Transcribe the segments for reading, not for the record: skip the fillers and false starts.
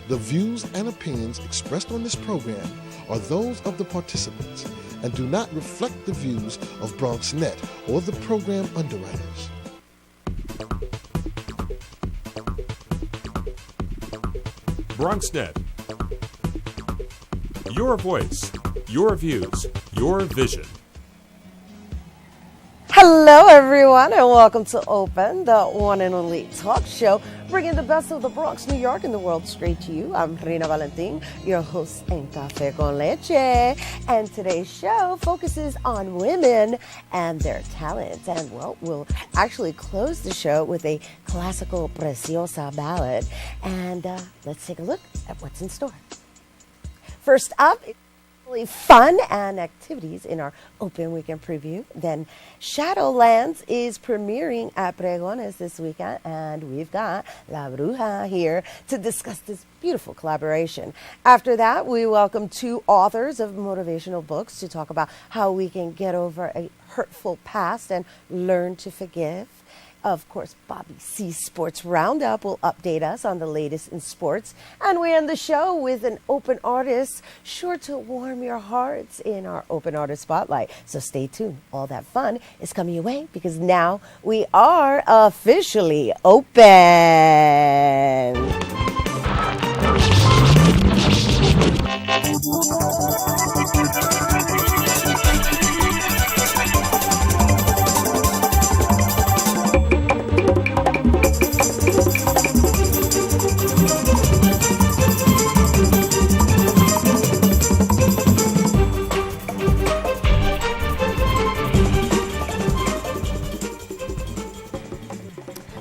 The views and opinions expressed on this program are those of the participants and do not reflect the views of BronxNet or the program underwriters. BronxNet. Your voice, your views, your vision. Hello, everyone, and welcome to Open, the one and only talk show, bringing the best of the Bronx, New York, and the world straight to you. I'm Rina Valentin, your host in Café con Leche, and today's show focuses on women and their talents. And, well, we'll actually close the show with a classical Preciosa ballad, and let's take a look at what's in store. First up, fun and activities in our open weekend preview. Then Shadowlands is premiering at Pregones this weekend, and we've got La Bruja here to discuss this beautiful collaboration. After that, we welcome two authors of motivational books to talk about how we can get over a hurtful past and learn to forgive. Of course, Bobby C. Sports Roundup will update us on the latest in sports. And we end the show with an open artist sure to warm your hearts in our Open Artist Spotlight. So stay tuned. All that fun is coming your way because now we are officially open.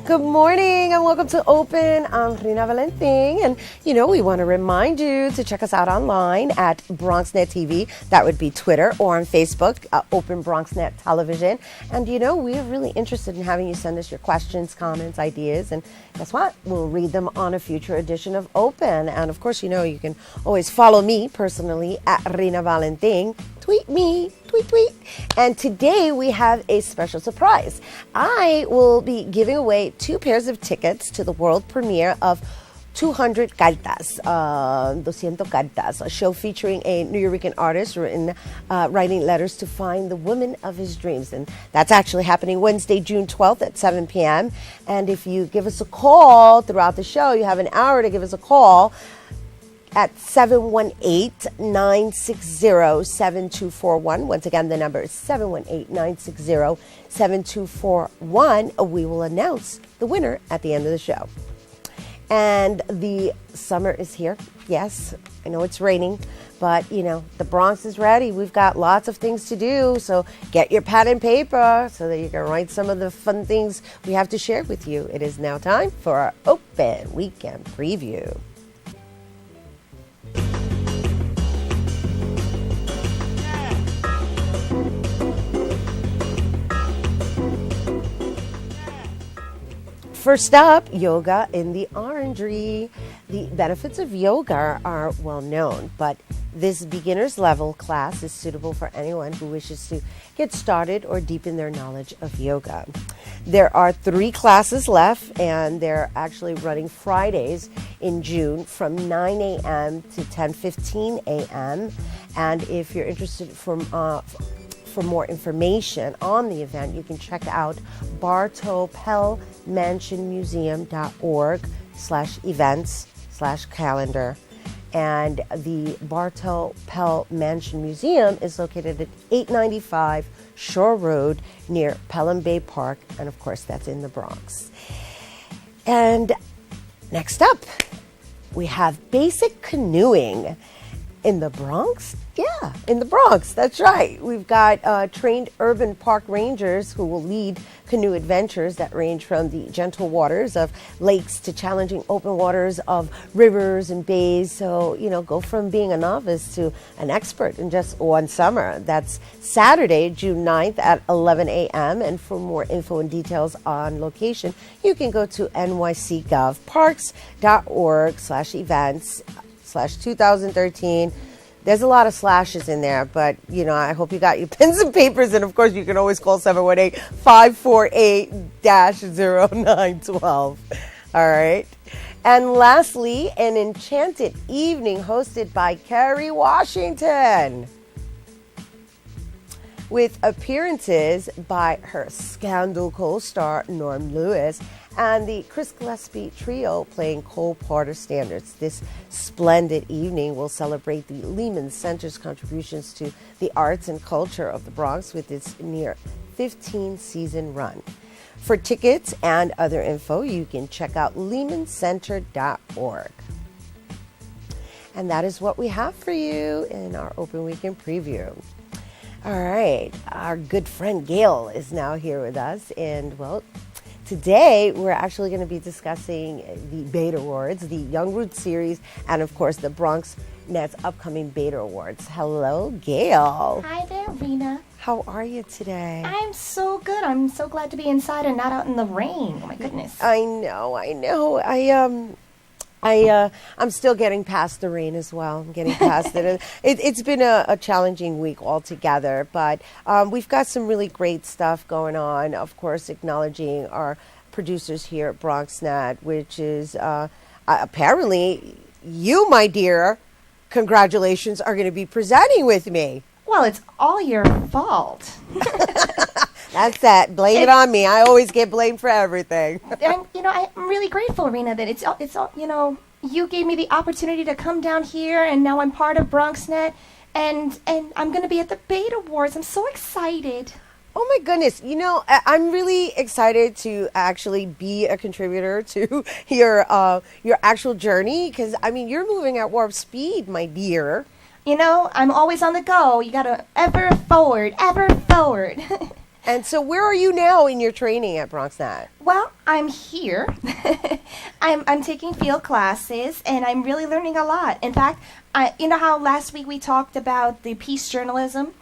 Good morning and welcome to Open. I'm Rina Valentin, and we want to remind you to check us out online at BronxNet TV. That would be Twitter, or on Facebook, Open BronxNet Television. And we're really interested in having you send us your questions, comments, ideas, and guess what? We'll read them on a future edition of Open. And of course, you can always follow me personally at Rina Valentin. Tweet me, tweet. And today we have a special surprise. I will be giving away 2 pairs of tickets to the world premiere of 200 Cartas, 200 Cartas, a show featuring a New Yorican artist writing letters to find the woman of his dreams. And that's actually happening Wednesday, June 12th at 7 p.m. And if you give us a call throughout the show, you have an hour to give us a call at 718-960-7241. Once again, the number is 718-960-7241. We will announce the winner at the end of the show. And the summer is here. Yes, I know it's raining, but, the Bronx is ready. We've got lots of things to do, so get your pen and paper so that you can write some of the fun things we have to share with you. It is now time for our Open Weekend Preview. First up, yoga in the Orangery. The benefits of yoga are well known, but this beginner's level class is suitable for anyone who wishes to get started or deepen their knowledge of yoga. There are 3 classes left, and they're actually running Fridays in June from 9 a.m. to 10:15 a.m. And if you're interested for more information on the event, you can check out bartopelmansionmuseum.org/events/calendar. And the Bartow Pell Mansion Museum is located at 895 Shore Road near Pelham Bay Park. And of course, that's in the Bronx. And next up, we have basic canoeing in the Bronx. Yeah, in the Bronx. That's right. We've got trained urban park rangers who will lead canoe adventures that range from the gentle waters of lakes to challenging open waters of rivers and bays. So, go from being a novice to an expert in just one summer. That's Saturday, June 9th at 11 a.m. And for more info and details on location, you can go to nycgovparks.org/events/2013. There's a lot of slashes in there, but, I hope you got your pens and papers. And, of course, you can always call 718-548-0912. All right. And lastly, an enchanted evening hosted by Kerry Washington, with appearances by her Scandal co-star Norm Lewis and the Chris Gillespie trio playing Cole Porter standards. This splendid evening will celebrate the Lehman Center's contributions to the arts and culture of the Bronx with its near 15-season run. For tickets and other info, you can check out lehmancenter.org. And that is what we have for you in our Open Weekend preview. All right, our good friend Gail is now here with us, and well, today we're actually going to be discussing the Beta Awards, the Young Roots series, and of course the Bronx Net's upcoming Beta Awards. Hello, Gail. Hi there, Rena. How are you today? I'm so good. I'm so glad to be inside and not out in the rain. Oh my goodness. I know. I'm still getting past the rain as well. I'm getting past it. It's been a challenging week altogether, but we've got some really great stuff going on. Of course, acknowledging our producers here at BronxNet, which is apparently you, my dear, congratulations, are going to be presenting with me. Well, it's all your fault. That's that. Blame it on me. I always get blamed for everything. And, I'm really grateful, Rena, that it's all, you gave me the opportunity to come down here, and now I'm part of BronxNet, and I'm going to be at the Beta Awards. I'm so excited. Oh my goodness. I'm really excited to actually be a contributor to your actual journey, because, you're moving at warp speed, my dear. I'm always on the go. You got to ever forward. And so where are you now in your training at BronxNet? Well, I'm here. I'm taking field classes, and I'm really learning a lot. In fact, you know how last week we talked about the peace journalism?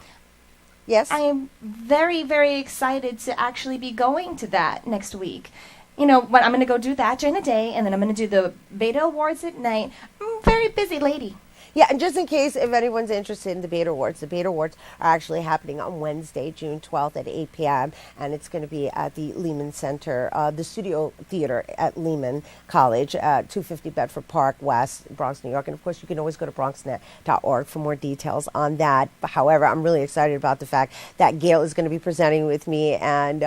Yes. I am very, very excited to actually be going to that next week. I'm going to go do that during the day, and then I'm going to do the Beta Awards at night. I'm a very busy lady. Yeah, and just in case if anyone's interested in the Beta Awards, the Beta Awards are actually happening on Wednesday, June 12th at 8 p.m., and it's going to be at the Lehman Center, the Studio Theater at Lehman College, 250 Bedford Park West, Bronx, New York. And, of course, you can always go to bronxnet.org for more details on that. However, I'm really excited about the fact that Gail is going to be presenting with me, and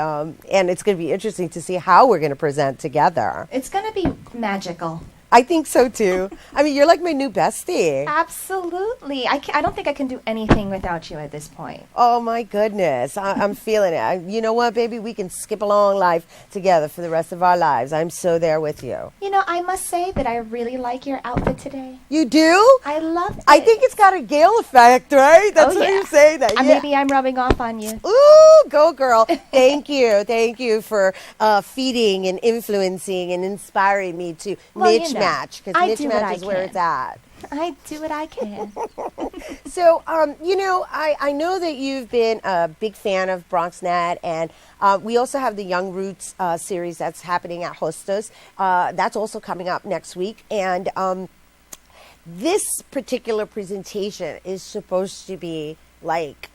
it's going to be interesting to see how we're going to present together. It's going to be magical. I think so, too. You're like my new bestie. Absolutely. I don't think I can do anything without you at this point. Oh, my goodness. I'm feeling it. You know what, baby? We can skip along life together for the rest of our lives. I'm so there with you. I must say that I really like your outfit today. You do? I love it. I think it's got a Gail effect, right? That's what you're saying. That. Yeah. Maybe I'm rubbing off on you. Ooh, go girl. Thank you. Thank you for feeding and influencing and inspiring me to niche match, because niche match is where it's at. I do what I can. So, I know that you've been a big fan of BronxNet, and we also have the Young Roots series that's happening at Hostos. That's also coming up next week. And this particular presentation is supposed to be like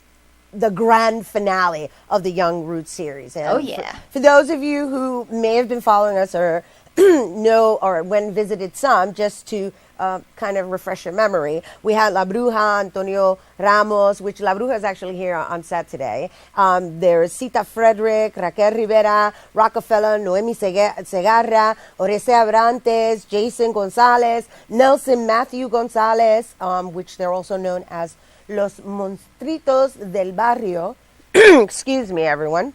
the grand finale of the Young Roots series. And for those of you who may have been following us or know or when visited some, just to kind of refresh your memory, we had La Bruja, Antonio Ramos, which La Bruja is actually here on set today. There's Cita Frederick, Raquel Rivera, Rockefeller, Noemi Segarra, Oreste Abrantes, Jason Gonzalez, Nelson Matthew Gonzalez, which they're also known as Los Monstruitos del Barrio. Excuse me, everyone.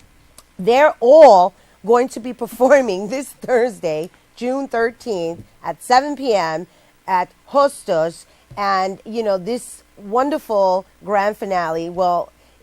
They're all going to be performing this Thursday, June 13th at 7 p.m. at Hostos. And, this wonderful grand finale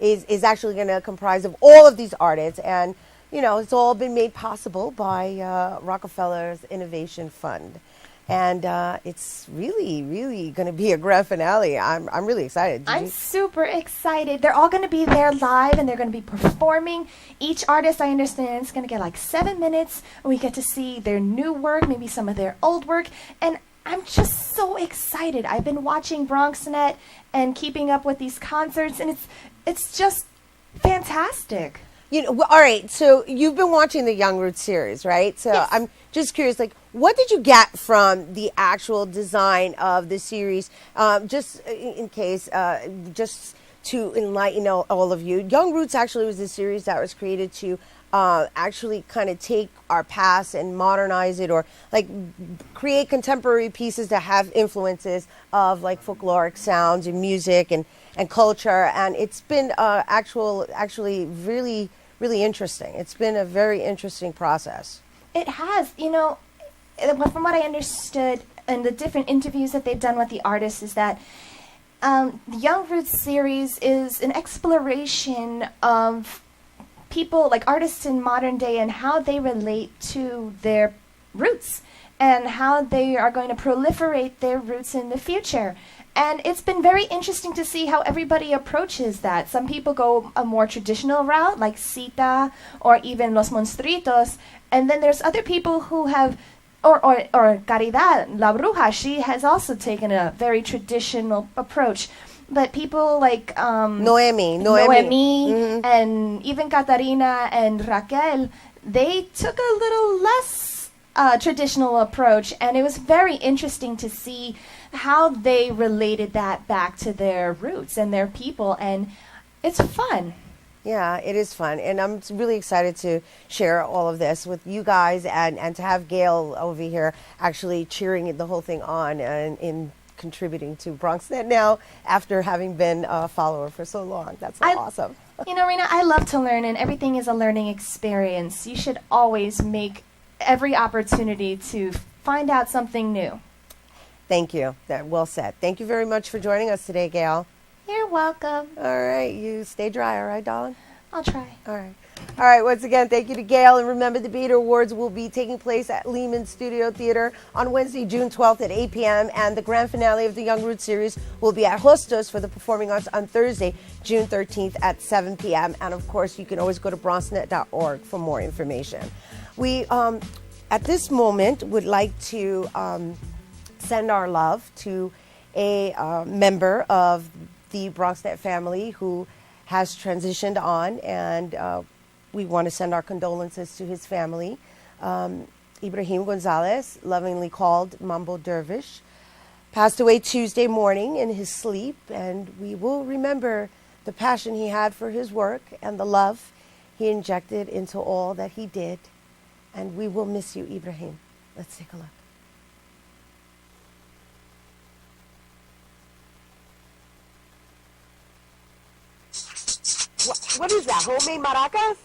is actually going to comprise of all of these artists. And, it's all been made possible by Rockefeller's Innovation Fund. And it's really, really going to be a grand finale. I'm really excited. I'm super excited. They're all going to be there live, and they're going to be performing. Each artist, I understand, is going to get like 7 minutes. And we get to see their new work, maybe some of their old work. And I'm just so excited. I've been watching BronxNet and keeping up with these concerts, and it's just fantastic. All right. So you've been watching the Young Roots series, right? So Yes. I'm just curious, like, what did you get from the actual design of the series? Just in case, just to enlighten all of you, Young Roots actually was a series that was created to actually kind of take our past and modernize it, or like create contemporary pieces that have influences of like folkloric sounds and music and culture. And it's been actually really, really interesting. It's been a very interesting process. It has, from what I understood in the different interviews that they've done with the artists, is that the Young Roots series is an exploration of people, like artists in modern day, and how they relate to their roots and how they are going to proliferate their roots in the future. And it's been very interesting to see how everybody approaches that. Some people go a more traditional route, like Sita or even Los Monstritos. And then there's other people who have, or Caridad, La Bruja, she has also taken a very traditional approach. But people like Noemi, mm-hmm. and even Catarina and Raquel, they took a little less traditional approach. And it was very interesting to see how they related that back to their roots and their people, and it's fun. Yeah, it is fun, and I'm really excited to share all of this with you guys, and to have Gail over here actually cheering the whole thing on and in contributing to BronxNet now after having been a follower for so long. That's awesome. Rena, I love to learn, and everything is a learning experience. You should always make every opportunity to find out something new. Thank you. Well said. Thank you very much for joining us today, Gail. You're welcome. All right. You stay dry, all right, darling? I'll try. All right. All right. Once again, thank you to Gail. And remember, the Beta Awards will be taking place at Lehman Studio Theater on Wednesday, June 12th at 8 p.m. And the grand finale of the Young Roots series will be at Hostos for the Performing Arts on Thursday, June 13th at 7 p.m. And, of course, you can always go to bronxnet.org for more information. We, at this moment, would like to send our love to a member of the BronxNet family who has transitioned on, and we want to send our condolences to his family. Ibrahim Gonzalez, lovingly called Mambo Dervish, passed away Tuesday morning in his sleep, and we will remember the passion he had for his work and the love he injected into all that he did. And we will miss you, Ibrahim. Let's take a look. What is that, homemade maracas?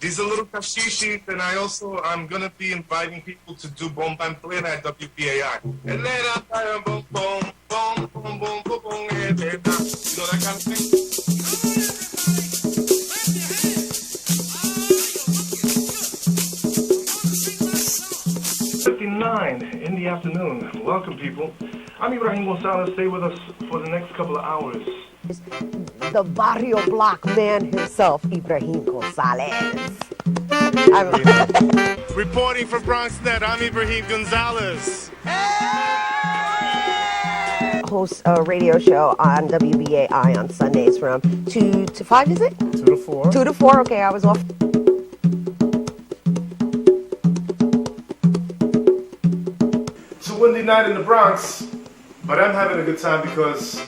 These are little kashishi, and I'm going to be inviting people to do bomba en plena at WPAI. And then I boom, boom, boom, boom, boom, boom, boom, you know that kind of thing? 59 in the afternoon. Welcome, people. I'm Ibrahim Gonzalez. Stay with us for the next couple of hours. The Barrio Block man himself, Ibrahim Gonzalez. Reporting for BronxNet, I'm Ibrahim Gonzalez. Hosts a radio show on WBAI on Sundays from 2 to 5, is it? 2 to 4. 2 to 4, okay, I was off. It's a windy night in the Bronx, but I'm having a good time because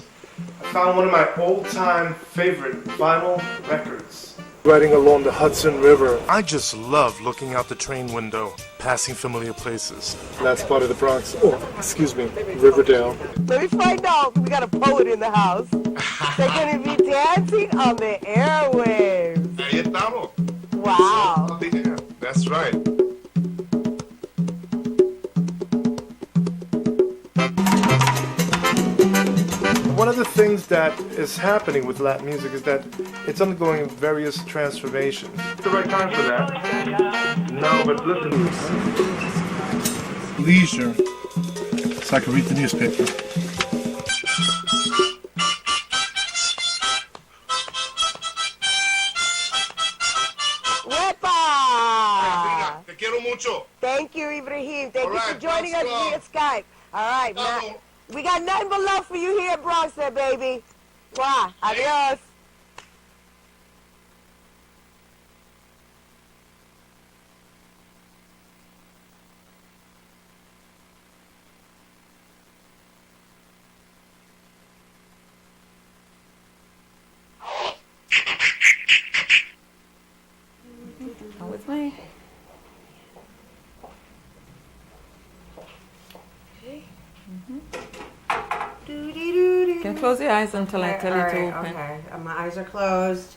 I found one of my old-time favorite vinyl records. Riding along the Hudson River. I just love looking out the train window, passing familiar places. That's part of the Bronx. Oh, excuse me, Riverdale. Let me find out. We got a poet in the house. They're going to be dancing on the airwaves. Ahí estamos. Wow. That's right. One of the things that is happening with Latin music is that it's undergoing various transformations. It's the right time for that. No, but listen. Leisure. So I can read the newspaper. Wepa! Te quiero mucho. Thank you, Ibrahim. Thank you for joining us Pascal. via Skype. All right, man. We got nothing but love for you here at BronxNet, baby. Wow. Adios. You can close your eyes until I tell you to open. Okay, my eyes are closed.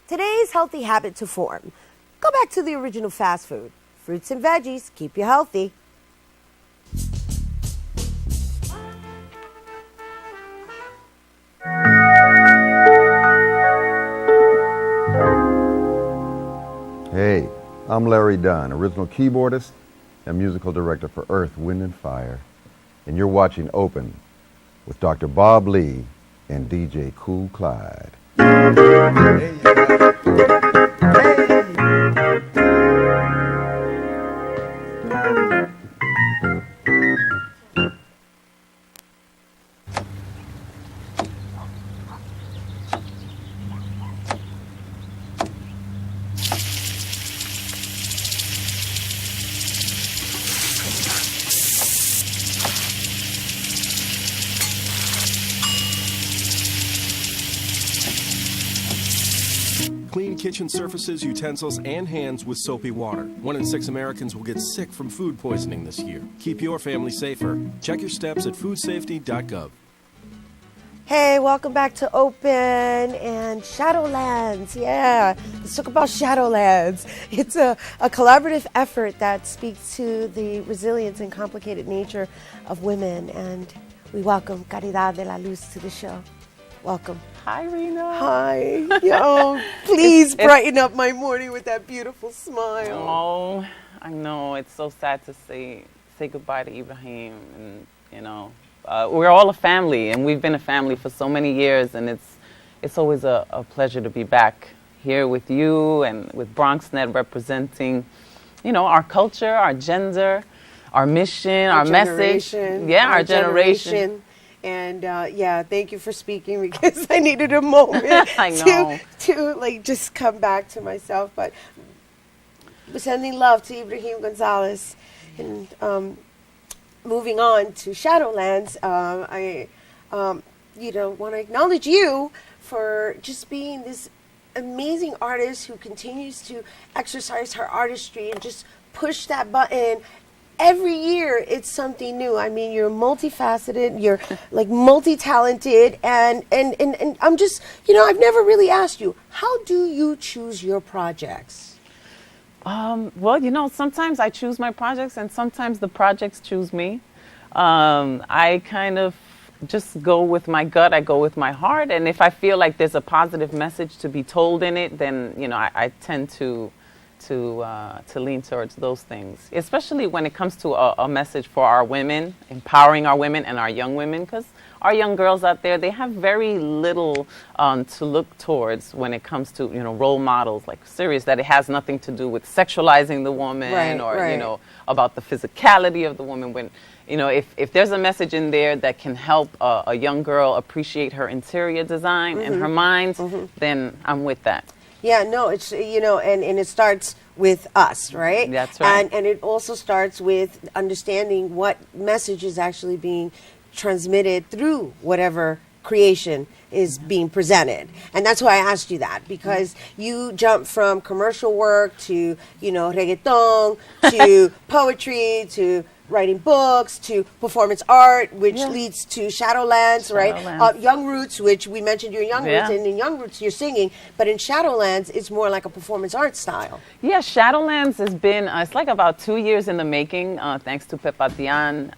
Today's healthy habit to form. Go back to the original fast food. Fruits and veggies, keep you healthy. Hey, I'm Larry Dunn, original keyboardist and musical director for Earth, Wind and Fire. And you're watching Open with Dr. Bob Lee and DJ Cool Clyde. Clean kitchen surfaces, utensils, and hands with soapy water. 1 in 6 Americans will get sick from food poisoning this year. Keep your family safer. Check your steps at foodsafety.gov. Hey, welcome back to Open and Shadowlands. Yeah, let's talk about Shadowlands. It's a collaborative effort that speaks to the resilience and complicated nature of women. And we welcome Caridad de la Luz to the show. Welcome. Hi, Rena. Hi. Yo, please brighten up my morning with that beautiful smile. Oh, I know. It's so sad to say goodbye to Ibrahim. And, you know, we're all a family, and we've been a family for so many years. And it's always a pleasure to be back here with you and with BronxNet representing, you know, our culture, our gender, our mission, our message. Yeah, our generation. And yeah, thank you for speaking because I needed a moment I know. to like just come back to myself. But sending love to Ibrahim Gonzalez, and moving on to Shadowlands, I you know, want to acknowledge you for just being this amazing artist who continues to exercise her artistry and just push that button. Every year it's something new. I mean, you're multifaceted, you're like multi-talented, and I'm just, you know, I've never really asked you, how do you choose your projects? Well, you know, sometimes I choose my projects and sometimes the projects choose me. I kind of just go with my gut, I go with my heart, and if I feel like there's a positive message to be told in it, then, you know, I tend to lean towards those things, especially when it comes to a message for our women, empowering our women and our young women, because our young girls out there, they have very little to look towards when it comes to, you know, role models, like serious, that it has nothing to do with sexualizing the woman you know, about the physicality of the woman. When, you know, if there's a message in there that can help a young girl appreciate her interior design and her mind, then I'm with that. Yeah, no, it's, you know, and it starts with us, right? That's right. And it also starts with understanding what message is actually being transmitted through whatever creation is being presented. And that's why I asked you that, because you jump from commercial work to, you know, reggaeton, to poetry, to writing books, to performance art, which leads to Shadowlands, right? Young Roots, which we mentioned you're in Young Roots, and in Young Roots you're singing, but in Shadowlands it's more like a performance art style. Yeah, Shadowlands has been, it's like about 2 years in the making, thanks to Pepa Dian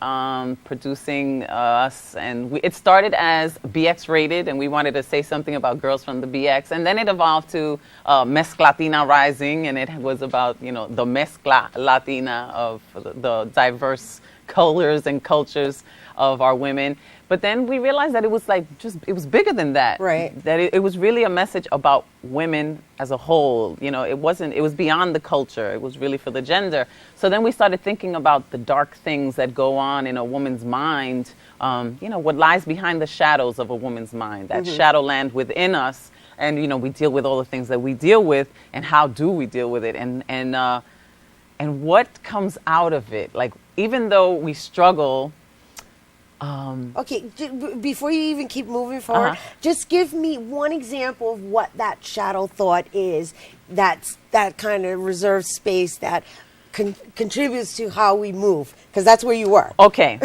producing us, and it started as BX Rated, and we wanted to say something about girls from the BX, and then it evolved to Mezclatina Rising, and it was about, you know, the Mezcla Latina of the diverse colors and cultures of our women. But then we realized that it was like it was bigger than that. Right. That it was really a message about women as a whole. You know, it was beyond the culture. It was really for the gender. So then we started thinking about the dark things that go on in a woman's mind. You know, what lies behind the shadows of a woman's mind, that shadowland within us. And, you know, we deal with all the things that we deal with, and how do we deal with it? And what comes out of it? Like, even though we struggle. Okay, before you even keep moving forward, just give me one example of what that shadow thought is. That kind of reserved space that contributes to how we move? Because that's where you were. Okay.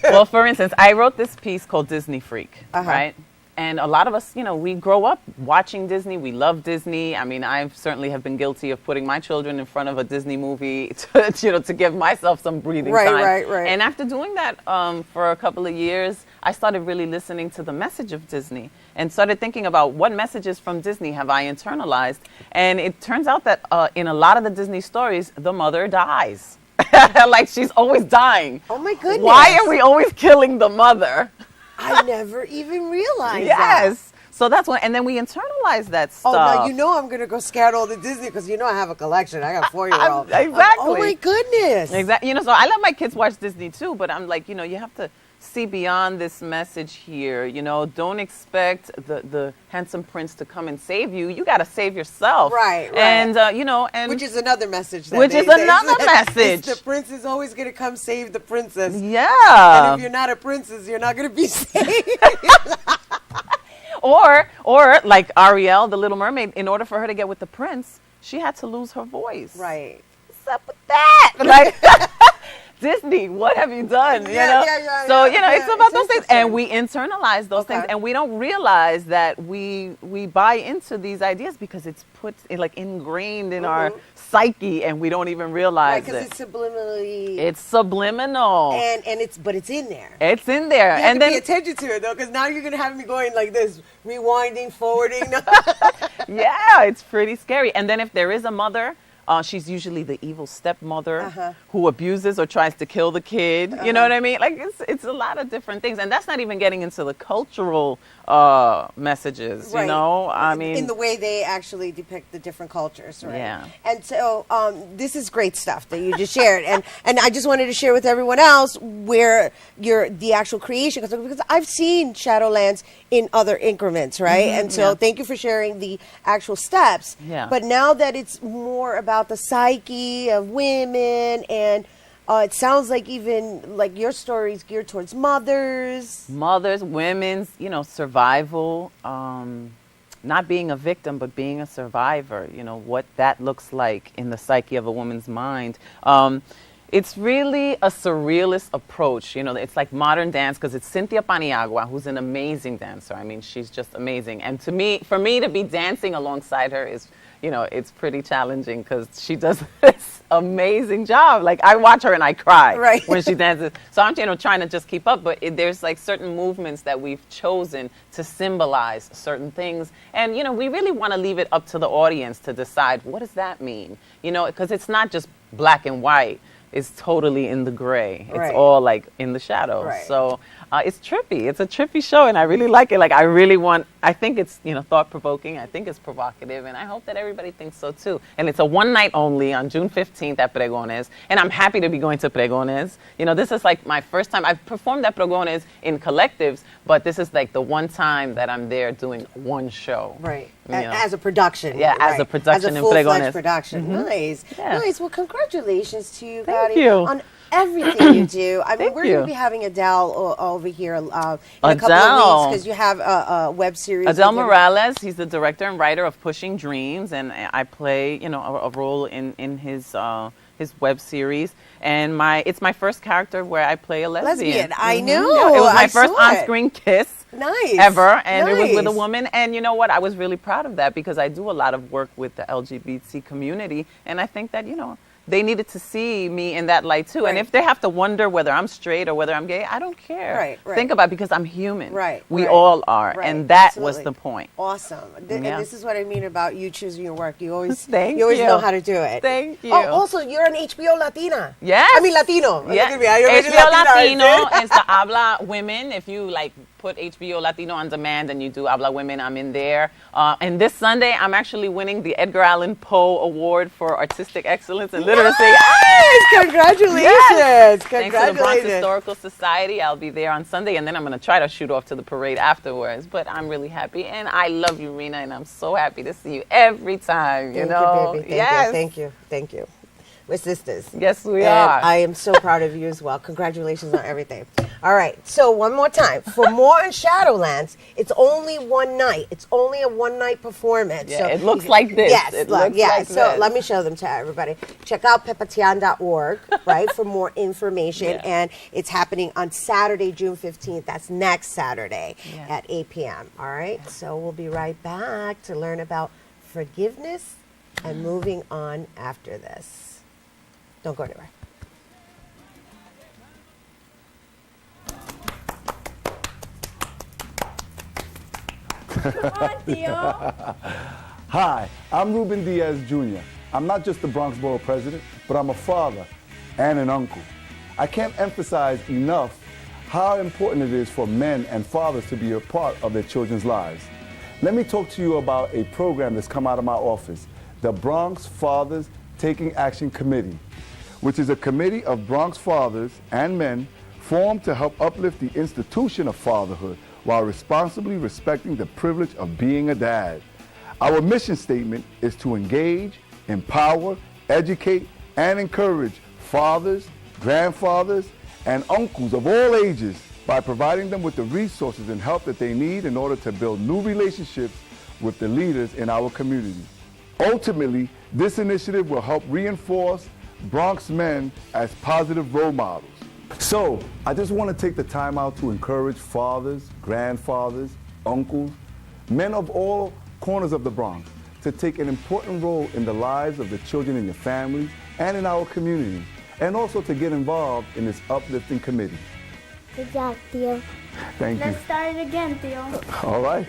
Well, for instance, I wrote this piece called Disney Freak, right? And a lot of us, you know, we grow up watching Disney. We love Disney. I mean, I certainly have been guilty of putting my children in front of a Disney movie to, you know, to give myself some breathing time. Right. And after doing that for a couple of years, I started really listening to the message of Disney and started thinking about what messages from Disney have I internalized. And it turns out that in a lot of the Disney stories, the mother dies. Like, she's always dying. Oh, my goodness. Why are we always killing the mother? I never even realized that. Yes. So that's one. And then we internalize that stuff. Oh, now you know I'm going to go scout all the Disney because you know I have a collection. I got a 4-year-old. Exactly. Oh, my goodness. Exactly. You know, so I let my kids watch Disney too, but I'm like, you know, you have to see beyond this message here. You know, don't expect the handsome prince to come and save you. You got to save yourself. Right. And, you know, and. Which is another message. Message. The prince is always going to come save the princess. Yeah. And if you're not a princess, you're not going to be saved. Or like Ariel, the Little Mermaid, in order for her to get with the prince, she had to lose her voice. Right. What's up with that? Like, Disney, what have you done? Yeah, so, you know, it's about those things. interesting. And we internalize those things. And we don't realize that we buy into these ideas because it's put, like, ingrained in our psyche, and we don't even realize because it. it's subliminally. It's subliminal. But it's in there. It's in there. You have to pay attention to it, though, because now you're going to have me going like this, rewinding, forwarding. Yeah, it's pretty scary. And then if there is a mother, she's usually the evil stepmother who abuses or tries to kill the kid. You know what I mean? Like, it's a lot of different things. And that's not even getting into the cultural messages, you know? I mean, in the way they actually depict the different cultures, right? Yeah. And so this is great stuff that you just shared. And I just wanted to share with everyone else where the actual creation, because I've seen Shadowlands in other increments, right? And so thank you for sharing the actual steps. Yeah. But now that it's more about the psyche of women, and it sounds like even like your story is geared towards mothers, women's, you know, survival, not being a victim, but being a survivor, you know, what that looks like in the psyche of a woman's mind. It's really a surrealist approach. You know, it's like modern dance because it's Cynthia Paniagua, who's an amazing dancer. I mean, she's just amazing. And for me to be dancing alongside her is, you know, it's pretty challenging because she does this amazing job. Like, I watch her and I cry when she dances. So I'm, you know, trying to just keep up. But there's like certain movements that we've chosen to symbolize certain things. And, you know, we really want to leave it up to the audience to decide, what does that mean? You know, because it's not just black and white. It's totally in the gray. It's all like in the shadows. So it's trippy. It's a trippy show, and I really like it. Like, I think it's, you know, thought-provoking. I think it's provocative, and I hope that everybody thinks so too. And it's a one night only on June 15th at Pregones, and I'm happy to be going to Pregones. You know, this is like my first time. I've performed at Pregones in collectives, but this is like the one time that I'm there doing one show. Right. You know. As a production. Yeah, as a production in Pregones. As a full-fledged production. Nice. Yeah. Nice. Well, congratulations to you, Thank Gotti, you. on everything you do. I mean, Thank we're you. going to be having Adele over here in a couple of Adele. weeks because you have a web series. Adele Morales, he's the director and writer of Pushing Dreams, and I play, you know, a role in his web series. And it's my first character where I play a lesbian. I know. Yeah, it was my first saw it. on-screen kiss. Nice. Ever, and it was with a Nice. woman. And you know what? I was really proud of that because I do a lot of work with the LGBT community, and I think that, you know, they needed to see me in that light too. And if they have to wonder whether I'm straight or whether I'm gay, I don't care. Right. Think about it, because I'm human. Right. We all are, Right. and that Absolutely. was the point. Awesome. And Yeah. this is what I mean about you choosing your work. You always, Thank you always you. know how to do it. Thank you. Oh, also, you're an HBO Latina. Yes. I mean, Latino. Yeah. Look at me. I already HBO Latina. Latino is the Habla Women. If you like put HBO Latino on demand and you do Habla Women, I'm in there. And this Sunday, I'm actually winning the Edgar Allan Poe Award for Artistic Excellence and Literacy. Nice. Congratulations. Yes. Thanks to the Bronx Congratulations. Historical Society. I'll be there on Sunday, and then I'm going to try to shoot off to the parade afterwards. But I'm really happy, and I love you, Rena, and I'm so happy to see you every time. Thank know, you, baby. yes. Thank you. We're sisters. Yes, we And are. I am so proud of you as well. Congratulations on everything. All right, so one more time. For more on Shadowlands, it's only one night. It's only a one-night performance. Yeah, so it looks like this. Yes, It look, looks yeah. like So this. let me show them to everybody. Check out pepatian.org, right, for more information. Yeah. And it's happening on Saturday, June 15th. That's next Saturday Yeah. at 8 p.m. All right, so we'll be right back to learn about forgiveness and moving on after this. Don't go anywhere. Hi, I'm Ruben Diaz Jr. I'm not just the Bronx Borough President, but I'm a father and an uncle. I can't emphasize enough how important it is for men and fathers to be a part of their children's lives. Let me talk to you about a program that's come out of my office, the Bronx Fathers Taking Action Committee, which is a committee of Bronx fathers and men formed to help uplift the institution of fatherhood while responsibly respecting the privilege of being a dad. Our mission statement is to engage, empower, educate, and encourage fathers, grandfathers, and uncles of all ages by providing them with the resources and help that they need in order to build new relationships with the leaders in our community. Ultimately, this initiative will help reinforce Bronx men as positive role models. So, I just want to take the time out to encourage fathers, grandfathers, uncles, men of all corners of the Bronx to take an important role in the lives of the children in your families and in our community, and also to get involved in this uplifting committee. Good job, Theo. Thank you. Let's start it again, Theo. All right.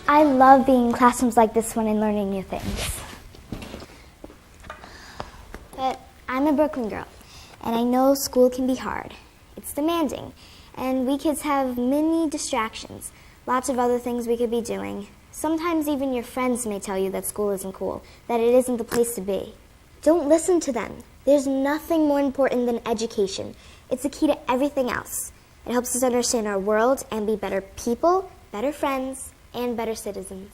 I love being in classrooms like this one and learning new things. But I'm a Brooklyn girl, and I know school can be hard. It's demanding, and we kids have many distractions, lots of other things we could be doing. Sometimes even your friends may tell you that school isn't cool, that it isn't the place to be. Don't listen to them. There's nothing more important than education. It's the key to everything else. It helps us understand our world and be better people, better friends, and better citizens.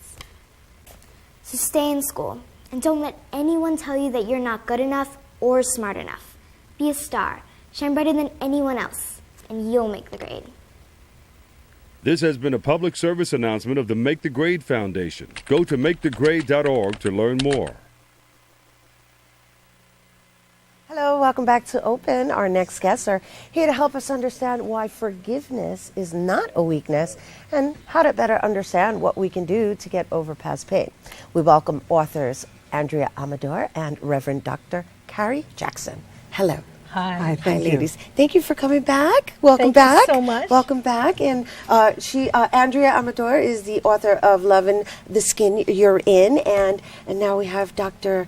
So stay in school, and don't let anyone tell you that you're not good enough or smart enough. Be a star, shine brighter than anyone else, and you'll make the grade. This has been a public service announcement of the Make the Grade Foundation. Go to makethegrade.org to learn more. Hello, welcome back to Open. Our next guests are here to help us understand why forgiveness is not a weakness and how to better understand what we can do to get over past pain. We welcome authors Andrea Amador and Reverend Dr. Carrie Jackson. Hello. Hi, thank you. ladies. Thank you for coming back. Welcome Thank you back. so much. Welcome back. And Andrea Amador is the author of Lovin' the Skin You're In, and now we have Dr.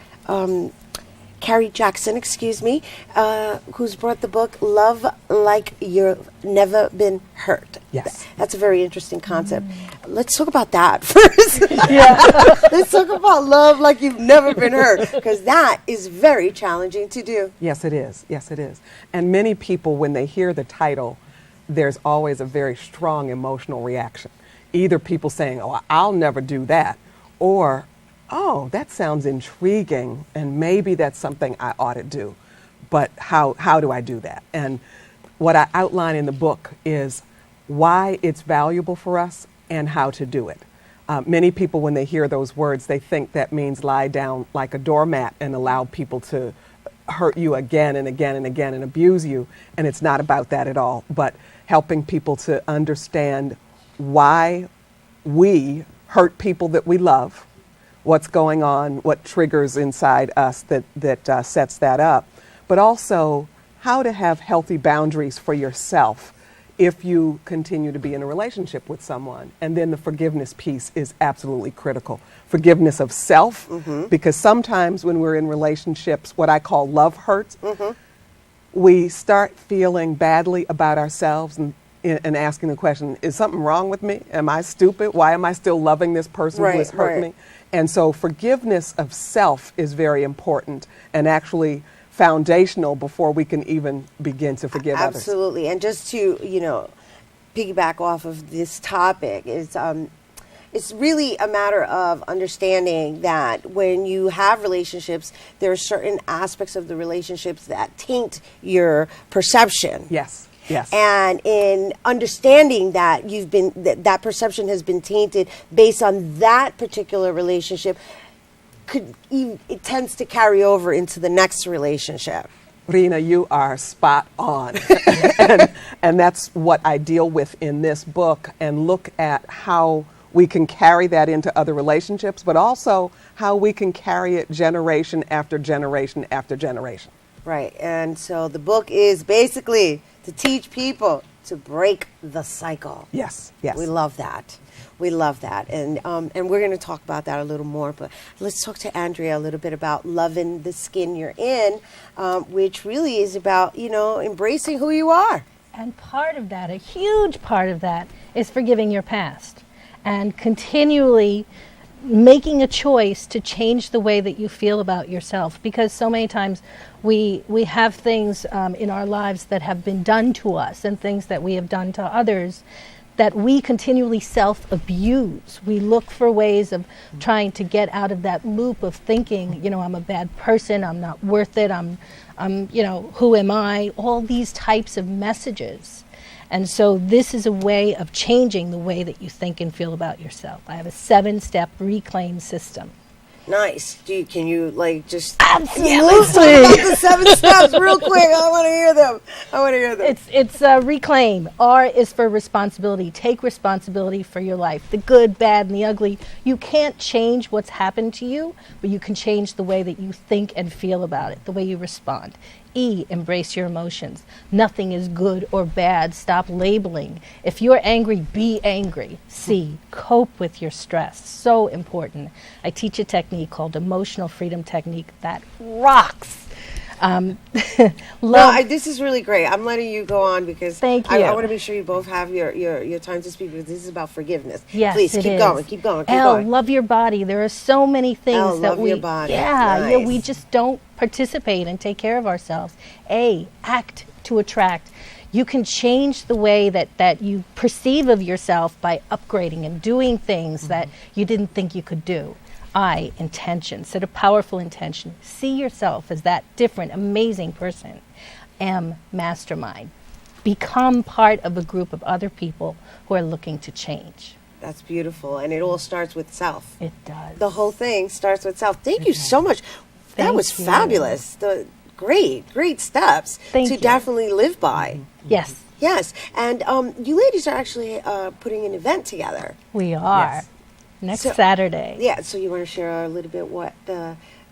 Carrie Jackson, who's brought the book Love Like You've Never Been Hurt. Yes. That's a very interesting concept. Let's talk about that first. Let's talk about love like you've never been hurt, because that is very challenging to do. Yes, it is. Yes, it is. And many people, when they hear the title, there's always a very strong emotional reaction. Either people saying, oh, I'll never do that, or, oh, that sounds intriguing, and maybe that's something I ought to do. But how do I do that? And what I outline in the book is why it's valuable for us and how to do it. Many people, when they hear those words, they think that means lie down like a doormat and allow people to hurt you again and again and again and abuse you. And it's not about that at all, but helping people to understand why we hurt people that we love, what's going on, what triggers inside us that sets that up, but also how to have healthy boundaries for yourself if you continue to be in a relationship with someone. And then the forgiveness piece is absolutely critical. Forgiveness of self, because sometimes when we're in relationships, what I call love hurts, we start feeling badly about ourselves, and and asking the question, is something wrong with me? Am I stupid? Why am I still loving this person who has hurt me? And so forgiveness of self is very important and actually foundational before we can even begin to forgive others. Absolutely. And just to, piggyback off of this topic, it's really a matter of understanding that when you have relationships, there are certain aspects of the relationships that taint your perception. Yes. Yes. And in understanding that that perception has been tainted based on that particular relationship, it tends to carry over into the next relationship. Rena, you are spot on. and that's what I deal with in this book, and look at how we can carry that into other relationships, but also how we can carry it generation after generation after generation. Right. And so the book is basically to teach people to break the cycle. Yes, yes. We love that. We love that. And we're going to talk about that a little more, but let's talk to Andrea a little bit about loving the skin you're in, which really is about, embracing who you are. And part of that, a huge part of that, is forgiving your past and continually making a choice to change the way that you feel about yourself, because so many times we have things in our lives that have been done to us and things that we have done to others that we continually self-abuse. We look for ways of trying to get out of that loop of thinking, I'm a bad person, I'm not worth it, I'm who am I? All these types of messages. And so this is a way of changing the way that you think and feel about yourself. I have a 7-step reclaim system. Nice. Can you just... Absolutely. Yeah, let's talk about the 7 steps real quick. I want to hear them. It's reclaim. R is for responsibility. Take responsibility for your life. The good, bad, and the ugly. You can't change what's happened to you, but you can change the way that you think and feel about it, the way you respond. E, embrace your emotions. Nothing is good or bad. Stop labeling. If you're angry, be angry. C, cope with your stress. So important. I teach a technique called Emotional Freedom Technique that rocks. This is really great. I'm letting you go on because Thank you. I want to be sure you both have your time to speak, because this is about forgiveness. Yes, please it keep is. going. Keep going. L, love your body. There are so many things L, that love we your body. yeah, Nice. we just don't participate and take care of ourselves. A, act to attract. You can change the way that you perceive of yourself by upgrading and doing things that you didn't think you could do. I, intention. Set a powerful intention. See yourself as that different, amazing person. M, mastermind. Become part of a group of other people who are looking to change. That's beautiful. And it all starts with self. It does. The whole thing starts with self. Thank you so much. That Thank was you. fabulous. Great steps Thank to you. definitely live by. Yes. Yes. And you ladies are actually putting an event together. We are. Yes. Next Saturday. Yeah, so you want to share a little bit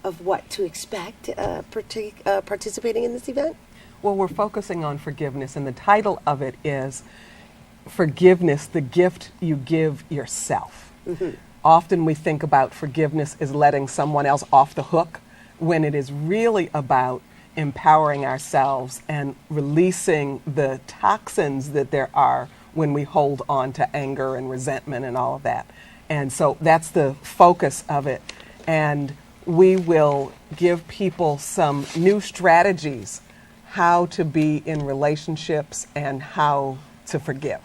of what to expect participating in this event? Well, we're focusing on forgiveness, and the title of it is Forgiveness, the Gift You Give Yourself. Mm-hmm. Often we think about forgiveness as letting someone else off the hook, when it is really about empowering ourselves and releasing the toxins that there are when we hold on to anger and resentment and all of that. And so that's the focus of it. And we will give people some new strategies how to be in relationships and how to forgive.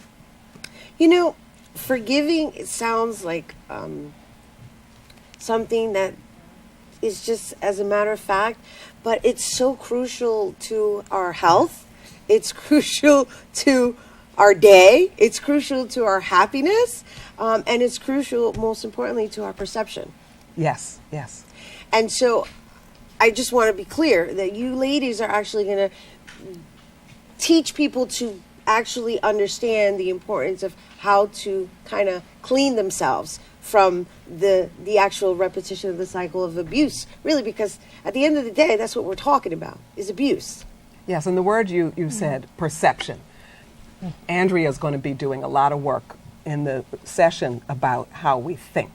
Forgiving, it sounds like something that is just as a matter of fact, but it's so crucial to our health. It's crucial to our day. It's crucial to our happiness. And it's crucial, most importantly, to our perception. Yes, yes. And so I just want to be clear that you ladies are actually going to teach people to actually understand the importance of how to kind of clean themselves from the actual repetition of the cycle of abuse, really, because at the end of the day, that's what we're talking about, is abuse. Yes, and the word you said, perception. Andrea is going to be doing a lot of work in the session about how we think.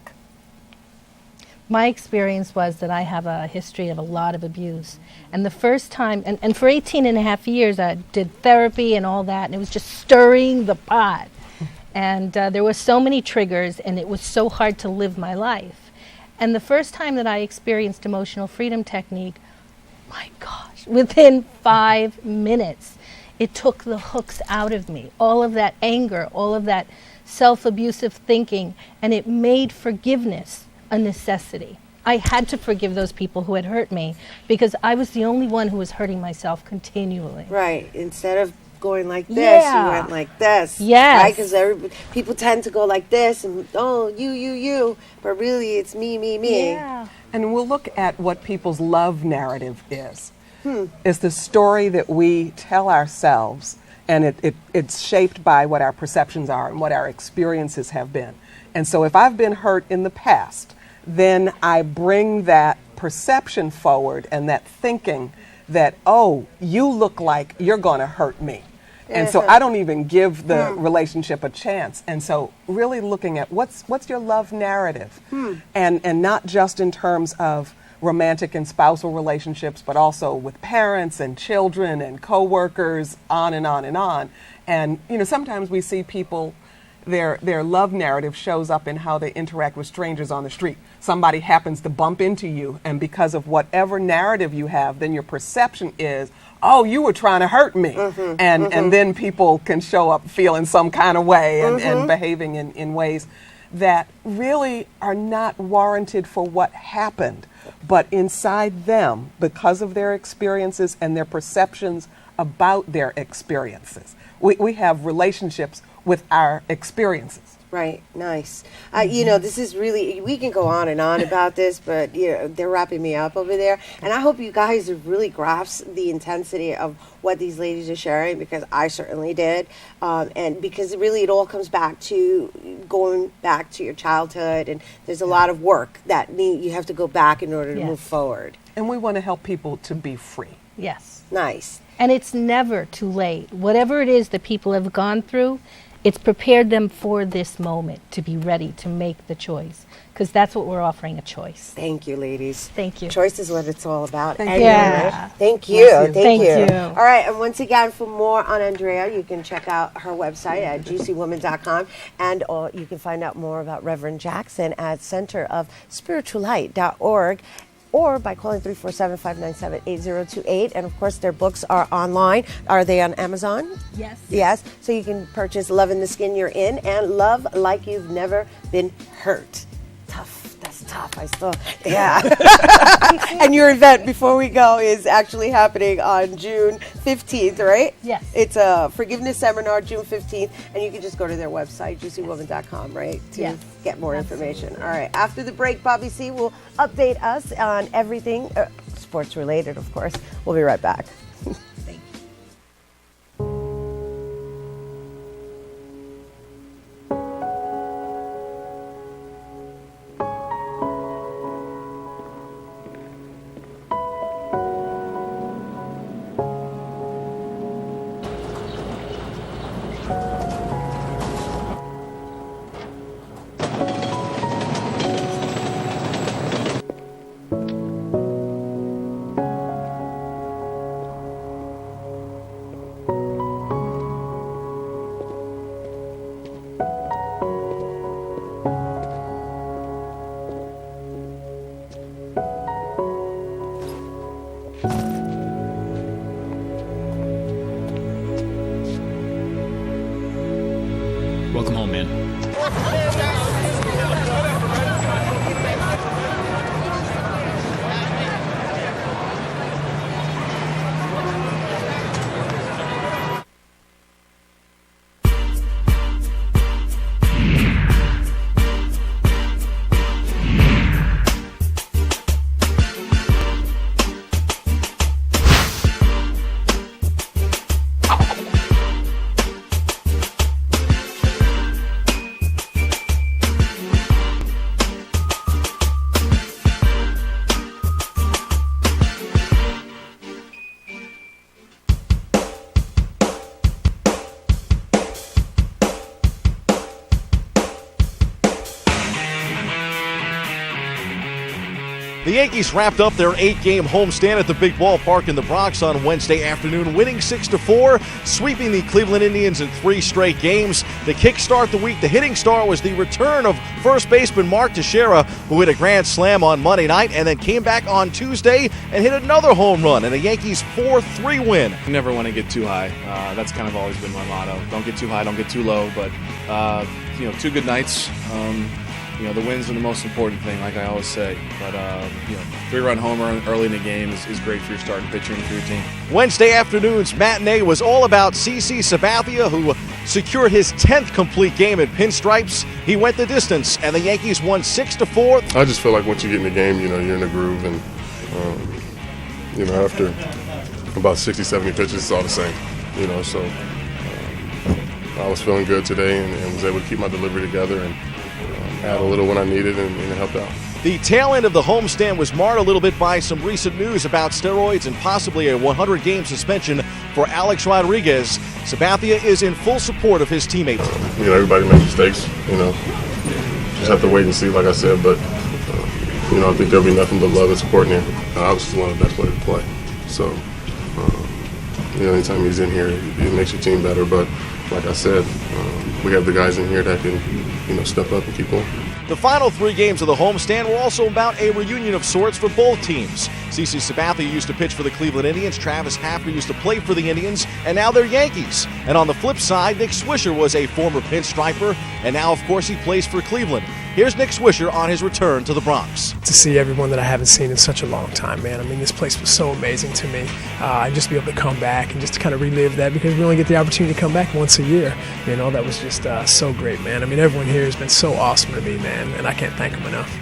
My experience was that I have a history of a lot of abuse. And the first time, and for 18 and a half years, I did therapy and all that, and it was just stirring the pot. And there were so many triggers, and it was so hard to live my life. And the first time that I experienced emotional freedom technique, my gosh, within 5 minutes, it took the hooks out of me, all of that anger, all of that self-abusive thinking, and it made forgiveness a necessity. I had to forgive those people who had hurt me because I was the only one who was hurting myself continually. Right. Instead of going like this, Yeah. you went like this. Yes. Right? Because people tend to go like this and, oh, you. But really, it's me. Yeah. And we'll look at what people's love narrative is. It's the story that we tell ourselves, and it's shaped by what our perceptions are and what our experiences have been. And so if I've been hurt in the past, then I bring that perception forward and that thinking that, oh, you look like you're going to hurt me. And so I don't even give the relationship a chance. And so really looking at what's your love narrative, and not just in terms of romantic and spousal relationships, but also with parents and children and coworkers, on and on and on. And sometimes we see people, their love narrative shows up in how they interact with strangers on the street. Somebody happens to bump into you, and because of whatever narrative you have, then your perception is, oh, you were trying to hurt me. And then people can show up feeling some kind of way and behaving in ways that really are not warranted for what happened. But inside them, because of their experiences and their perceptions about their experiences, we have relationships with our experiences. Right, nice. This is really, we can go on and on about this, but they're wrapping me up over there. And I hope you guys have really grasped the intensity of what these ladies are sharing, because I certainly did. And because really it all comes back to going back to your childhood, and there's a lot of work that you have to go back in order to move forward. And we want to help people to be free. Yes. Nice. And it's never too late. Whatever it is that people have gone through, it's prepared them for this moment to be ready to make the choice, because that's what we're offering, a choice. Thank you, ladies. Thank you. Choice is what it's all about. Thank anyway. you. Yeah. Thank you. Thank you. All right, and once again, for more on Andrea, you can check out her website at juicywoman.com, and you can find out more about Reverend Jackson at centerofspirituallight.org, or by calling 347-597-8028. And of course, their books are online. Are they on Amazon? Yes. Yes. So you can purchase Love in the Skin You're In and Love Like You've Never Been Hurt. Tough. That's tough. I still, yeah. And your event, before we go, is actually happening on June 15th, right? Yes. It's a forgiveness seminar, June 15th, and you can just go to their website, juicywoman.com, right, to get more information. All right. After the break, Bobby C will update us on everything sports related, of course. We'll be right back. Welcome home, man. The Yankees wrapped up their 8-game homestand at the big ballpark in the Bronx on Wednesday afternoon, winning 6-4, sweeping the Cleveland Indians in 3 straight games. To kickstart the week, the hitting star was the return of first baseman Mark Teixeira, who hit a grand slam on Monday night and then came back on Tuesday and hit another home run in a Yankees 4-3 win. You never want to get too high. That's kind of always been my motto. Don't get too high, don't get too low, but 2 good nights. The wins are the most important thing, like I always say. But, 3-run homer early in the game is great for your starting pitcher and for your team. Wednesday afternoon's matinee was all about CC Sabathia, who secured his 10th complete game at Pinstripes. He went the distance, and the Yankees won 6-4. I just feel like once you get in the game, you're in the groove, and, after about 60, 70 pitches, it's all the same. So I was feeling good today and was able to keep my delivery together and add a little when I needed, and it helped out. The tail end of the homestand was marred a little bit by some recent news about steroids and possibly a 100-game suspension for Alex Rodriguez. Sabathia is in full support of his teammates. Everybody makes mistakes, Just have to wait and see, like I said, but, I think there'll be nothing but love and support in here. Obviously one of the best players to play. So, anytime he's in here, it makes your team better. But, like I said, we have the guys in here that can, step up and keep going. The final 3 games of the homestand were also about a reunion of sorts for both teams. CC Sabathia used to pitch for the Cleveland Indians, Travis Hafner used to play for the Indians, and now they're Yankees. And on the flip side, Nick Swisher was a former pinstriper, and now, of course, he plays for Cleveland. Here's Nick Swisher on his return to the Bronx. To see everyone that I haven't seen in such a long time, man. This place was so amazing to me. And just to be able to come back and just to kind of relive that, because we only get the opportunity to come back once a year. That was just so great, man. Everyone here has been so awesome to me, man, and I can't thank them enough.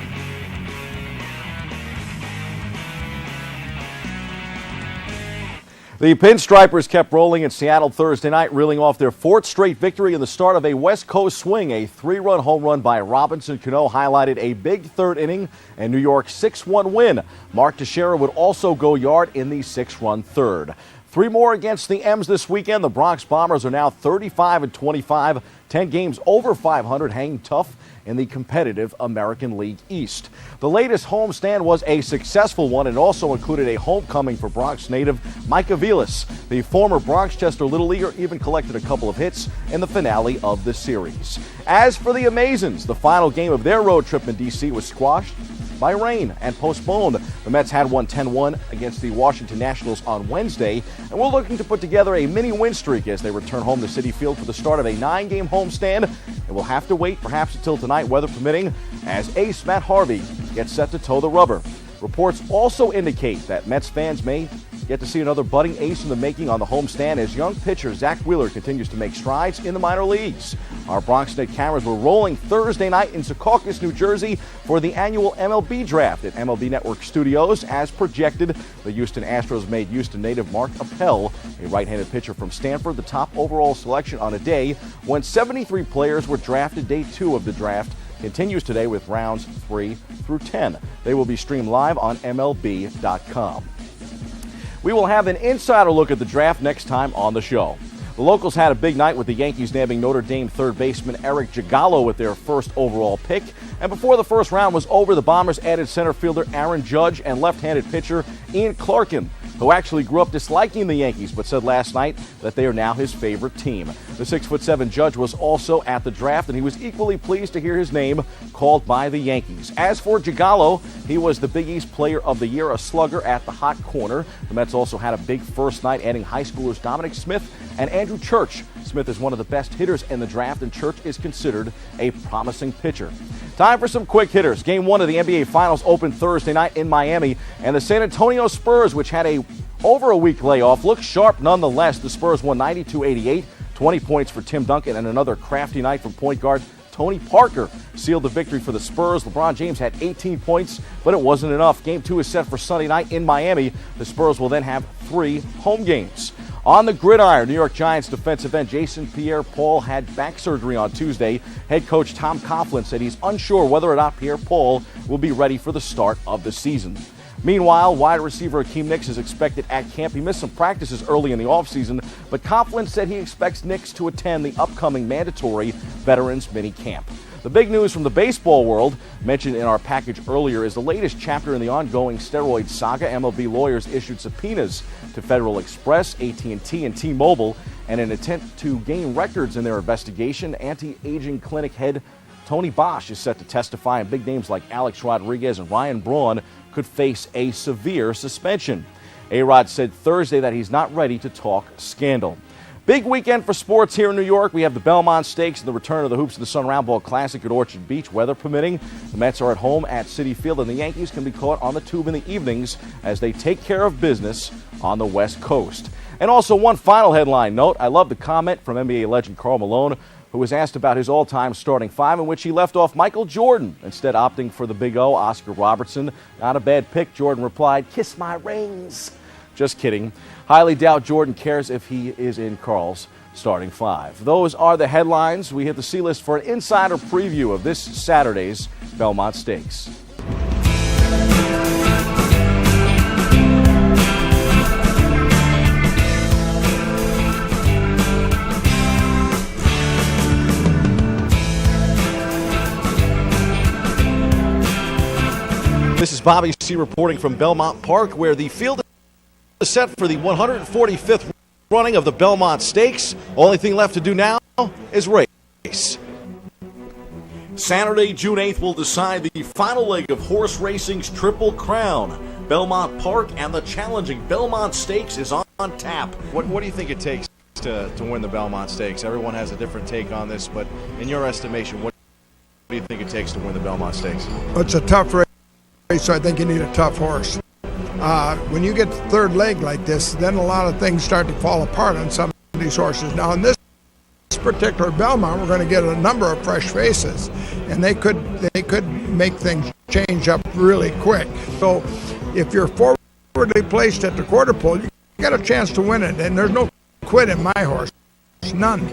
The Pinstripers kept rolling in Seattle Thursday night, reeling off their 4th straight victory in the start of a West Coast swing. A 3-run home run by Robinson Cano highlighted a big 3rd inning and New York's 6-1 win. Mark Teixeira would also go yard in the 6-run 3rd. 3 more against the M's this weekend. The Bronx Bombers are now 35-25, 10 games over 500, hanging tough in the competitive American League East. The latest homestand was a successful one and also included a homecoming for Bronx native Micah Vilas. The former Bronxchester Little Leaguer even collected a couple of hits in the finale of the series. As for the Amazons, the final game of their road trip in D.C. was squashed by rain and postponed. The Mets had won 10-1 against the Washington Nationals on Wednesday, and we're looking to put together a mini win streak as they return home to Citi Field for the start of a 9-game homestand. And we'll have to wait perhaps until tonight, weather permitting, as ace Matt Harvey gets set to toe the rubber. Reports also indicate that Mets fans may get to see another budding ace in the making on the homestand as young pitcher Zach Wheeler continues to make strides in the minor leagues. Our BronxNet cameras were rolling Thursday night in Secaucus, New Jersey for the annual MLB draft at MLB Network Studios. As projected, the Houston Astros made Houston native Mark Appel, a right-handed pitcher from Stanford, the top overall selection on a day when 73 players were drafted. Day 2 of the draft continues today with rounds 3 through 10. They will be streamed live on MLB.com. We will have an insider look at the draft next time on the show. The locals had a big night with the Yankees nabbing Notre Dame 3rd baseman Eric Gigallo with their 1st overall pick. And before the first round was over, the Bombers added center fielder Aaron Judge and left-handed pitcher Ian Clarkin, who actually grew up disliking the Yankees but said last night that they are now his favorite team. The 6'7" Judge was also at the draft, and he was equally pleased to hear his name called by the Yankees. As for Gigallo, he was the Big East Player of the Year, a slugger at the hot corner. The Mets also had a big first night, adding high schoolers Dominic Smith and Andrew Church. Smith is one of the best hitters in the draft, and Church is considered a promising pitcher. Time for some quick hitters. Game 1 of the NBA Finals opened Thursday night in Miami, and the San Antonio Spurs, which had over a week layoff, looked sharp nonetheless. The Spurs won 92-88, 20 points for Tim Duncan, and another crafty night from point guard Tony Parker sealed the victory for the Spurs. LeBron James had 18 points, but it wasn't enough. Game 2 is set for Sunday night in Miami. The Spurs will then have 3 home games. On the gridiron, New York Giants defensive end Jason Pierre-Paul had back surgery on Tuesday. Head coach Tom Coughlin said he's unsure whether or not Pierre-Paul will be ready for the start of the season. Meanwhile, wide receiver Akeem Nicks is expected at camp. He missed some practices early in the offseason, but Coughlin said he expects Nicks to attend the upcoming mandatory Veterans Mini Camp. The big news from the baseball world, mentioned in our package earlier, is the latest chapter in the ongoing steroid saga. MLB lawyers issued subpoenas to Federal Express, AT&T, and T-Mobile in an attempt to gain records in their investigation. Anti-aging clinic head Tony Bosch is set to testify, and big names like Alex Rodriguez and Ryan Braun could face a severe suspension. A-Rod said Thursday that he's not ready to talk scandal. Big weekend for sports here in New York. We have the Belmont Stakes and the return of the Hoops of the Sun Roundball Classic at Orchard Beach, weather permitting. The Mets are at home at Citi Field, and the Yankees can be caught on the tube in the evenings as they take care of business on the West Coast. And also one final headline note. I love the comment from NBA legend Karl Malone, who was asked about his all-time starting five, in which he left off Michael Jordan, instead opting for the Big O, Oscar Robertson. Not a bad pick, Jordan replied, "Kiss my rings." Just kidding. Highly doubt Jordan cares if he is in Karl's starting five. Those are the headlines. We hit the C-list for an insider preview of this Saturday's Belmont Stakes. This is Bobby C. reporting from Belmont Park, where the field is set for the 145th running of the Belmont Stakes. Only thing left to do now is race. Saturday, June 8th, will decide the final leg of horse racing's Triple Crown. Belmont Park and the challenging Belmont Stakes is on tap. What do you think it takes to win the Belmont Stakes? Everyone has a different take on this, but in your estimation, what do you think it takes to win the Belmont Stakes? It's a tough race, so I think you need a tough horse. When you get the third leg like this, then a lot of things start to fall apart on some of these horses. Now, in this particular Belmont, we're going to get a number of fresh faces, and they could make things change up really quick. So, if you're forwardly placed at the quarter pole, you got a chance to win it, and there's no quit in my horse, none.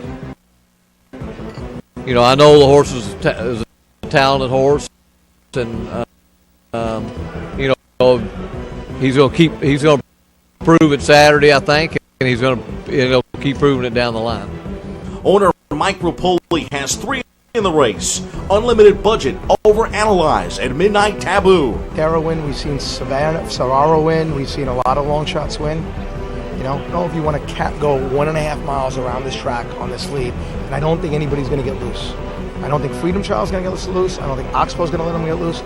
You know, I know the horse is a talented horse, and you know, he's going to prove it Saturday, I think, and he's going to keep proving it down the line. Owner Mike Rapoli has three in the race. Unlimited Budget, Overanalyze, and Midnight Taboo. Darrow win, we've seen Ferraro win, we've seen a lot of long shots win. You know, I don't know if you want to go 1.5 miles around this track on this lead, and I don't think anybody's going to get loose. I don't think Freedom Child's going to get loose. I don't think Oxbow's going to let them get loose.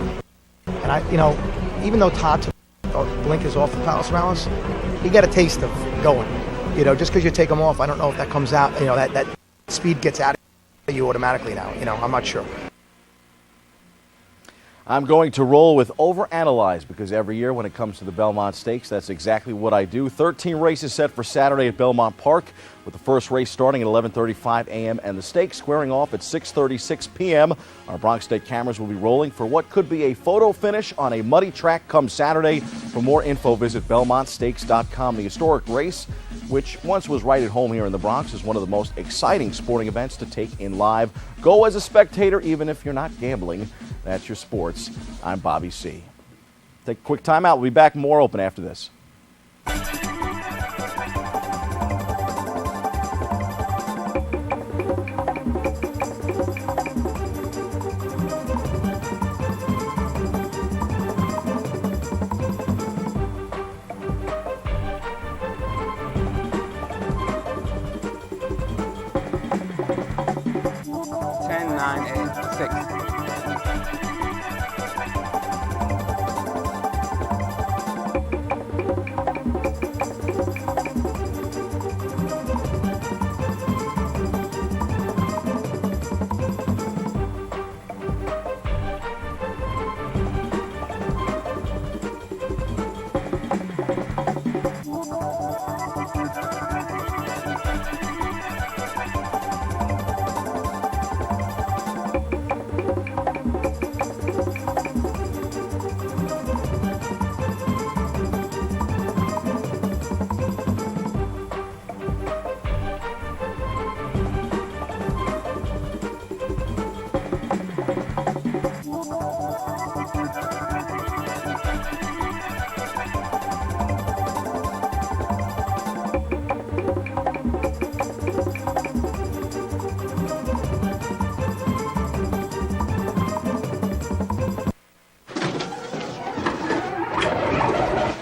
And even though Todd took blinkers off the Palace Balance, he got a taste of going. You know, just because you take them off, I don't know if that comes out. You know, that speed gets out of you automatically now. You know, I'm not sure. I'm going to roll with Overanalyze because every year when it comes to the Belmont Stakes, that's exactly what I do. 13 races set for Saturday at Belmont Park, with the first race starting at 11:35 a.m. and the stakes squaring off at 6:36 p.m. Our Bronx State cameras will be rolling for what could be a photo finish on a muddy track come Saturday. For more info, visit BelmontStakes.com. The historic race, which once was right at home here in the Bronx, is one of the most exciting sporting events to take in live. Go as a spectator, even if you're not gambling. That's your sports. I'm Bobby C. Take a quick time out. We'll be back more Open after this.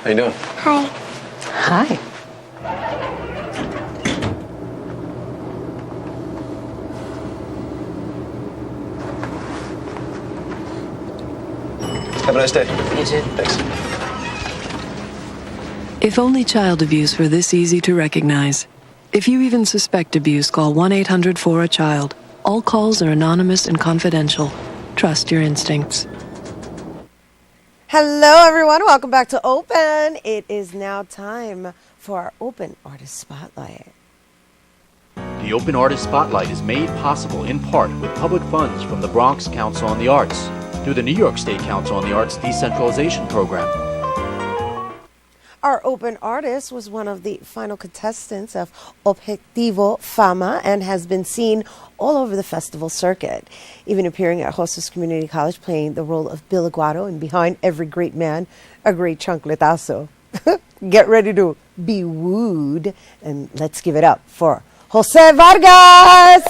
How you doing? Hi. Hi. Have a nice day. You too. Thanks. If only child abuse were this easy to recognize. If you even suspect abuse, call 1-800-4-A-CHILD. All calls are anonymous and confidential. Trust your instincts. Hello, everyone. Welcome back to Open. It is now time for our Open Artist Spotlight. The Open Artist Spotlight is made possible in part with public funds from the Bronx Council on the Arts through the New York State Council on the Arts Decentralization Program. Our open artist was one of the final contestants of Objetivo Fama and has been seen all over the festival circuit, even appearing at Hostos Community College playing the role of Bill Aguado in Behind Every Great Man, a great chancletazo. Get ready to be wooed, and let's give it up for Jose Vargas!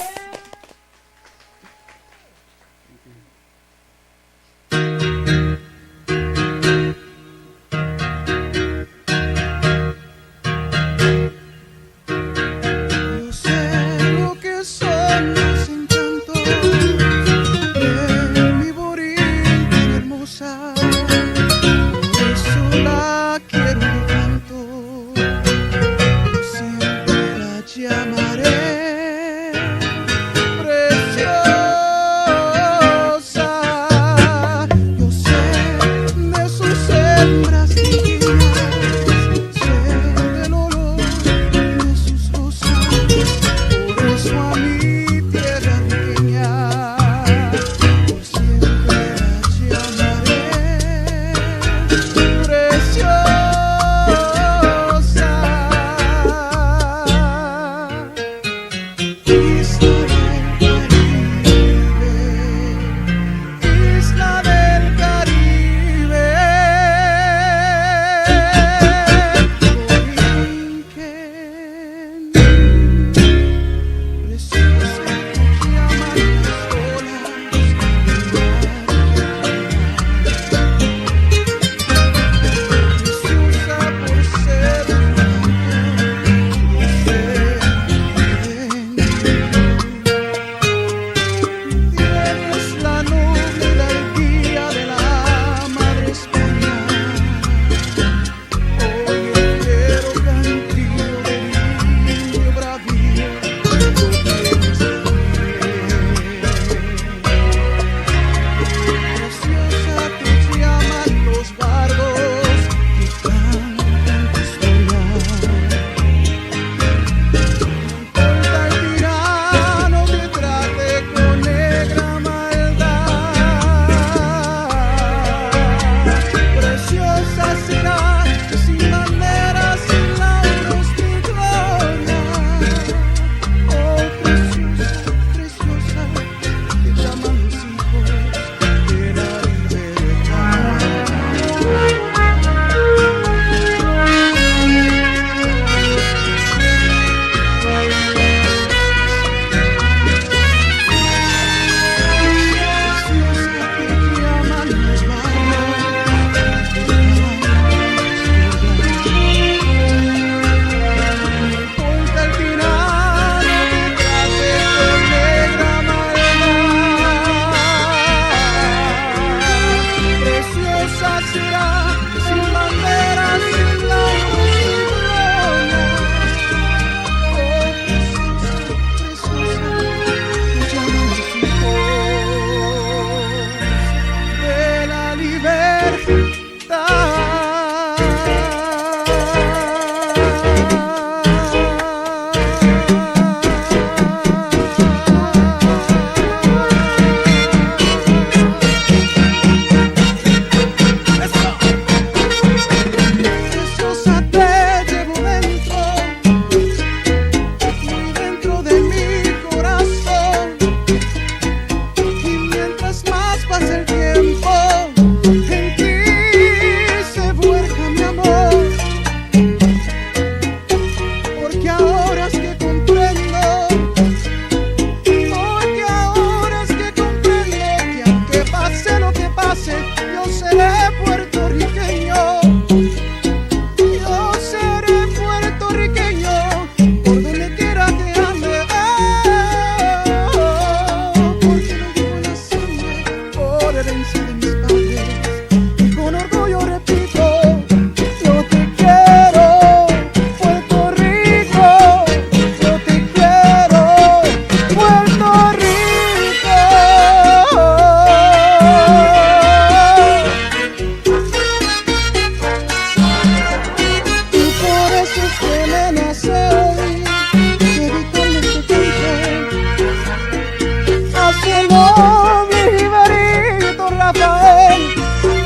mi Jibarito Rafael,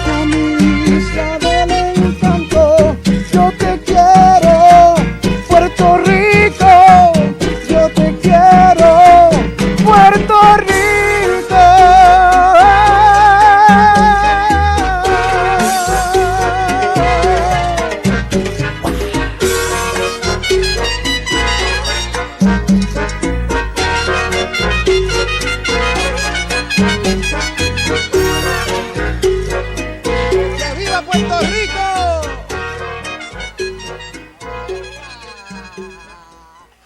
camisa del encanto. Yo te quiero, Puerto Rico, yo te quiero, Puerto Rico. ¡Que viva Puerto Rico!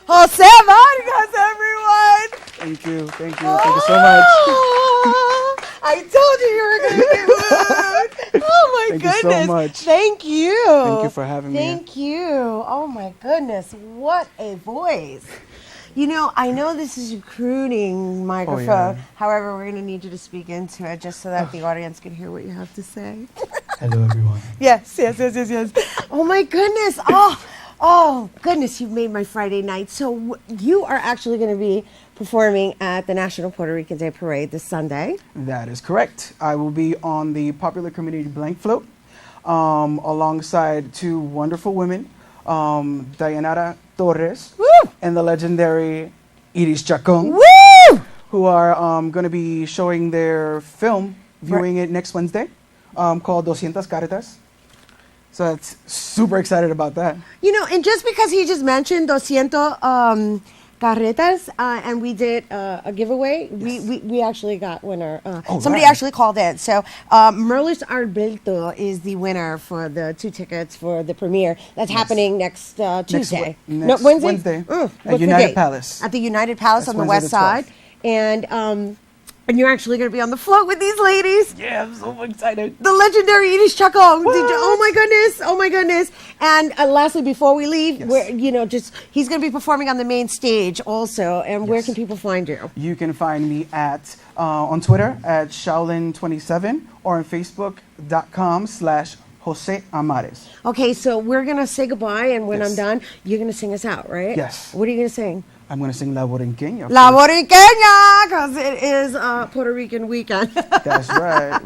Jose Vargas, everyone! Thank you so much. I told you were going to be moved. Oh my Thank you so goodness. much. Thank you. Thank you for having me. Thank you. Oh my goodness. What a voice. You know, I know this is a crooning microphone. However, we're going to need you to speak into it just so that the audience can hear what you have to say. Hello, everyone. Yes. Oh my goodness. Oh goodness, you've made my Friday night. So you are actually going to be performing at the National Puerto Rican Day Parade this Sunday. That is correct. I will be on the Popular Community Blank Float alongside two wonderful women, Dayanara Torres and the legendary Iris Chacon, who are going to be showing their film, viewing it next Wednesday, called 200 Cartas. So that's super excited about that. You know, and just because he just mentioned 200 carretas, and we did a giveaway, we actually got winner. Somebody actually called in. So Merlis Alberto is the winner for the 2 tickets for the premiere. That's happening next Tuesday. Wednesday. At United Palace. At the United Palace on the west side. And you're actually going to be on the float with these ladies. Yeah, I'm so excited. The legendary Iris Chacon. Oh my goodness. And lastly, before we leave, he's going to be performing on the main stage also. And where can people find you? You can find me at on Twitter at Shaolin27 or on Facebook.com/Jose Amares. Okay, so we're going to say goodbye. And when I'm done, you're going to sing us out, right? Yes. What are you going to sing? I'm going to sing La Borinqueña. La Borinqueña, because it is Puerto Rican weekend. That's right.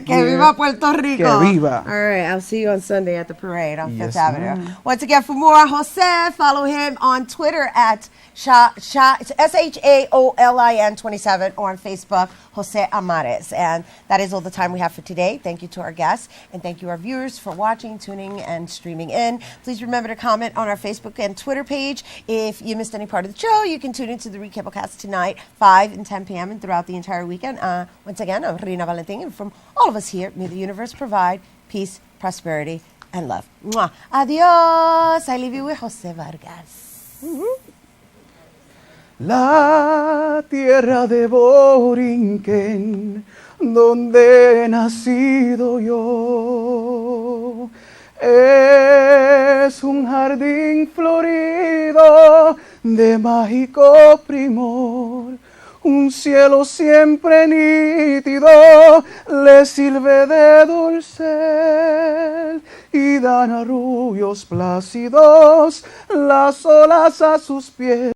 Que viva Puerto Rico. Que viva. All right, I'll see you on Sunday at the parade on Fifth Yes, Avenue. ma'am. Once again, for more on Jose, follow him on Twitter at SHAOLIN27 or on Facebook, Jose Amares. And that is all the time we have for today. Thank you to our guests, and thank you our viewers for watching, tuning, and streaming in. Please remember to comment on our Facebook and Twitter page. If you missed any part of the show, you can tune into the recapcast tonight, 5 and 10 p.m. and throughout the entire weekend. Once again, I'm Rina Valentin, and from all of us here, may the universe provide peace, prosperity, and love. Mwah. Adios. I leave you with Jose Vargas. La tierra de Borinquen, donde he nacido yo, es un jardín florido de mágico primor. Un cielo siempre nítido le sirve de dulce y dan arrullos plácidos las olas a sus pies.